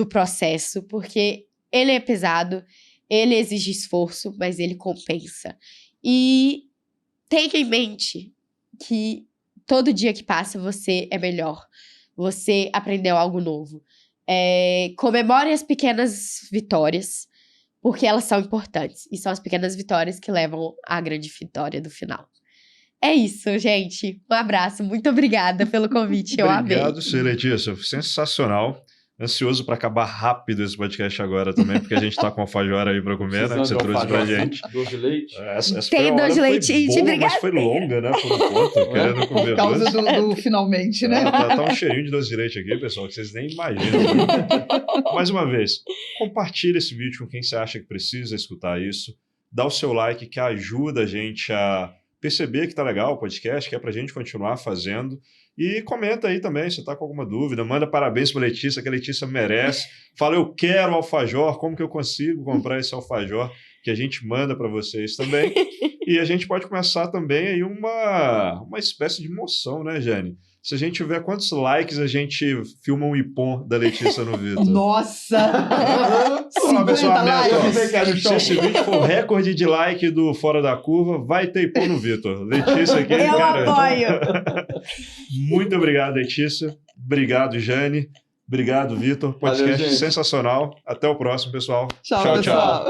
processo, porque ele é pesado, ele exige esforço, mas ele compensa. E tenha em mente que todo dia que passa você é melhor. Você aprendeu algo novo. Comemore as pequenas vitórias, porque elas são importantes. E são as pequenas vitórias que levam à grande vitória do final. É isso, gente. Um abraço. Muito obrigada pelo convite. Eu amei. Obrigado, Letícia. Sensacional. Ansioso para acabar rápido esse podcast agora também, porque a gente tá com alfajor aí para comer, né? Que você trouxe pra gente. Doce de leite. Essa Tem doce de leite de boa, mas foi longa, né? Por um ponto, querendo comer Por causa doce. do finalmente, né? Tá um cheirinho de doce de leite aqui, pessoal, que vocês nem imaginam. Mais uma vez, compartilha esse vídeo com quem você acha que precisa escutar isso. Dá o seu like, que ajuda a gente a perceber que tá legal o podcast, que é pra gente continuar fazendo. E comenta aí também, se tá com alguma dúvida, manda parabéns pra Letícia, que a Letícia merece. Fala, eu quero alfajor, como que eu consigo comprar esse alfajor? que a gente manda para vocês também. E a gente pode começar também aí uma espécie de moção, né, Jane? Se a gente tiver quantos likes, a gente filma um ipom da Letícia no Vitor. Nossa! Vamos ver se é uma 50 meta. likes. Se esse vídeo for recorde de like do Fora da Curva, vai ter ipom no Vitor. Letícia aqui, Eu cara. apoio. Muito obrigado, Letícia. Obrigado, Jane. Obrigado, Vitor. Podcast Valeu, gente. sensacional. Até o próximo, pessoal. Tchau, pessoal.